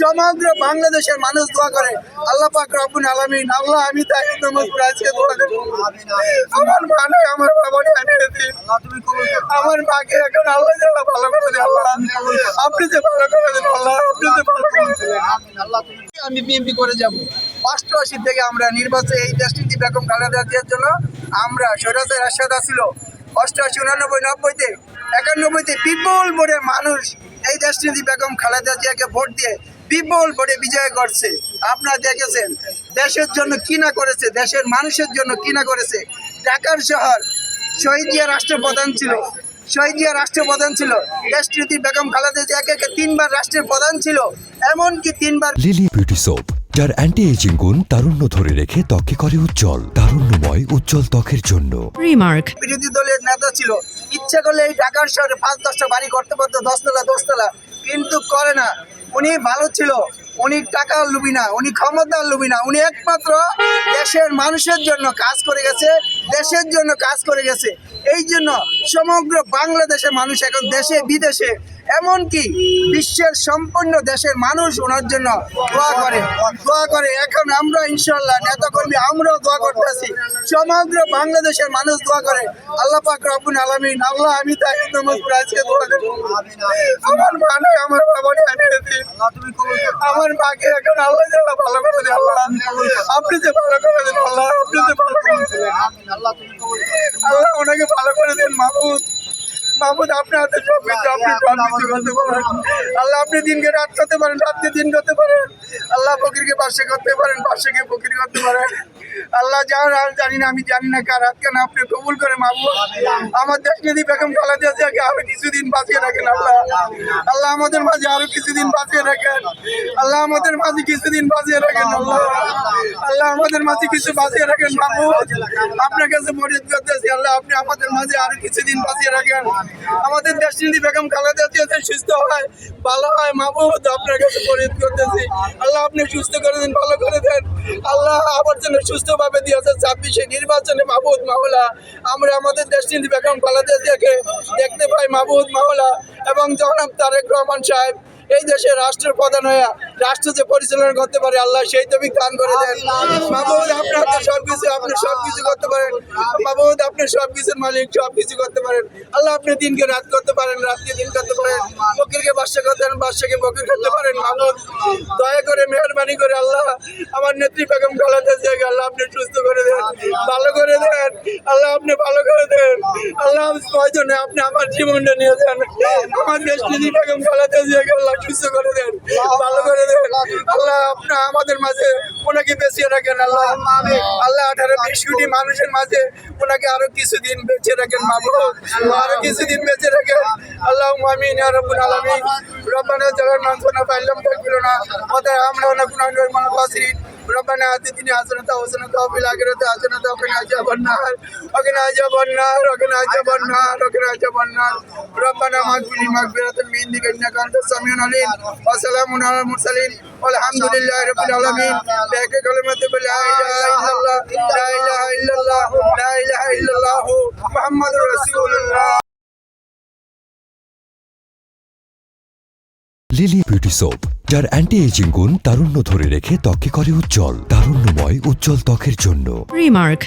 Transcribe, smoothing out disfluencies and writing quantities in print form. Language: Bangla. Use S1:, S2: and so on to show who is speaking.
S1: সমগ্র বাংলাদেশের মানুষ দোয়া করে আল্লাহ পাক রব্বুল আলামিন আল্লাহ আমি তাই আজকে দোয়া করি আমার মা নাই আমার বাবা নাই আমার মাকে এখন আল্লাহ জাল্লাহ ভালো করে দেন আল্লাহ আপনি যে ভালো করে দেন আল্লাহ আপনি যে ভালো করে দেন আমি বিএনপি করে যাব 88 থেকে আমরা নির্বাচনে এই দেশটি বেগম খালেদা জিয়ার জন্য আমরা স্বৈরাচার রাশেদ ছিল 88 89 90-তে 91-তে বিপুল ভোটে মানুষ এই দেশটি বেগম খালেদা জিয়াকে ভোট দিয়ে বিপুল ভোটে বিজয় করছে। আপনারা দেখেছেন দেশের জন্য কি না করেছে, দেশের মানুষের জন্য কি না করেছে। ঢাকার শহর শহীদ জিয়া রাষ্ট্রপ্রধান ছিল, শহীদ জিয়া রাষ্ট্রপ্রধান ছিল, দেশটি বেগম খালেদা জিয়া একে 3বার রাষ্ট্রের প্রধান ছিল, এমনকি 3বার।
S2: লিলি বিউটি সোপ, যার অ্যান্টি এজিং গুণ তারুণ্য ধরে রেখে ত্বকে করে উজ্জ্বল, তারুণ্যময় উজ্জ্বল ত্বকের জন্য।
S3: রিমার্ক
S1: বিরোধী দলের নেতা ছিল, ইচ্ছা করলে এই ঢাকার শহরে 5-10টা বাড়ি করতে পারতো, 10 তলা, কিন্তু করে না। উনি ভালো ছিল, উনি টাকার লোভী না, উনি ক্ষমতার লোভী না, উনি একমাত্র দেশের মানুষের জন্য কাজ করে গেছে, দেশের জন্য কাজ করে গেছে। এই জন্য সমগ্র বাংলাদেশের মানুষ এখন দেশে বিদেশে এমনকি বিশ্বের সম্পূর্ণ দেশের মানুষ ওনার জন্য দোয়া করে। এখন আমরা ইনশাআল্লাহ নেতাকর্মী আমরাও দোয়া করতেছি, সমগ্র বাংলাদেশের মানুষ দোয়া করে আল্লাহ পাক রব্বুল আলামিন আল্লাহ আমি তাই আজকে দোয়া করি আমার মা নাই আমার বাবা নাই আমার মাকে এখন আল্লাহ জাল্লাহ ভালো করে দেন আল্লাহ আপনি যে ভালো করে দেন আল্লাহ আপনি যে ভালো করে দেন আল্লাহ ওনাকে ভালো করে দেন। মাহমুদ আপনার হাতে সব কিছু, আপনি সব কিছু করতে পারেন আল্লাহ। আপনি দিনকে রাত করতে পারেন, রাতকে দিন করতে পারেন আল্লাহ। ফকিরকে পাশে করতে পারেন, পাশেকে ফকির করতে পারেন আল্লাহ। যার আর জানি না, আমি জানি না কার হাত কেন, আপনি কবুল করে মাহমুদ আমার দেশ যদি বেগম খালেদা জিয়াকে আরো কিছুদিন বাঁচিয়ে রাখেন আল্লাহ। আল্লাহ আমাদের মাঝে আরো কিছুদিন বাঁচিয়ে রাখেন আল্লাহ, আমাদের মাঝে কিছুদিন বাঁচিয়ে রাখেন আল্লাহ। আল্লাহ আমাদের মাঝে কিছু বাঁচিয়ে রাখেন মাহমুদ, আপনার কাছে মরিদ করতেছি আল্লাহ, আপনি আমাদের মাঝে আরো কিছুদিন বাঁচিয়ে রাখেন। আমাদের দেশ যদি বেগম খালেদা জিয়া সুস্থ হয়, ভালো হয় মাহমুদ, আপনার কাছে মরিদ করতেছি আল্লাহ, আপনি সুস্থ করে দেন, ভালো করে দেন আল্লাহ। আমার জন্য সুস্থভাবে 2026 নির্বাচনে মাহমুদ মাওলা আমরা আমাদের দেশ যদি বেগম খালেদা জিয়াকে দেখতে পাই মাহমুদ মাওলা, এবং জনাব তারেক রহমান সাহেব এই দেশের রাষ্ট্রের প্রধান হয়ে রাষ্ট্র যে পরিচালনা করতে পারে আল্লাহ সেই তৌফিক দান করে দেন মাহমুদ। আপনার হাতে সবকিছু, আপনি সবকিছু করতে পারেন মাহমুদ, আপনি সবকিছুর মালিক, সবকিছু করতে পারেন আল্লাহ। আপনি দিনকে রাত করতে পারেন, রাতকে দিন করতে পারেন, ফকিরকে বাদশা করতে পারেন, বাদশাকে ফকির করতে পারেন মাহমুদ। দয়া করে মেহরবানি করে আল্লাহ আমার নেত্রী বেগম খালেদা জিয়াকে আল্লাহ আপনি সুস্থ করে দেন, ভালো করে দেন আল্লাহ, আপনি ভালো করে দেন আল্লাহ। প্রয়োজনে আপনি আমার জীবনটা নিয়ে যান, আমার দেশ নেত্রী বেগম খালেদা জিয়াকে আল্লাহ সুস্থ করে দেন, ভালো করে দেন আল্লাহ। আপনার আমাদের মাঝে ওনাকে বেঁচিয়ে রাখেন আল্লাহ। আল্লাহ 18-20 কোটি মানুষের মাঝে ওনাকে আরো কিছুদিন বেঁচে রাখেন মাহমুদ, আরো কিছুদিন বেঁচে রাখেন আল্লাহ। আমিন ইয়া রাব্বুল আলামিন। রব্বানা জালালনা আনফুসানা ফাইল্লাম তাগফিরনা ওয়া তারহামনা লাকুনান্না মিনাল খাসিরিন। ربنا آتنا حسنة وفي الآخرة حسنة وقنا عذاب النار وقنا عذاب النار وقنا عذاب النار وقنا عذاب النار ربنا اغفر لي مغفرة من عندك إنك أنت السميع العليم وسلام على المرسلين والحمد لله رب العالمين بحق كلمة لا إله إلا الله لا إله إلا الله لا إله إلا الله محمد رسول الله।
S2: লিলি বিউটি সোপ, যার অ্যান্টি এজিং গুণ তারুণ্য ধরে রেখে ত্বকে করে উজ্জ্বল, তারুণ্যময় উজ্জ্বল ত্বকের জন্য।
S3: রিমার্ক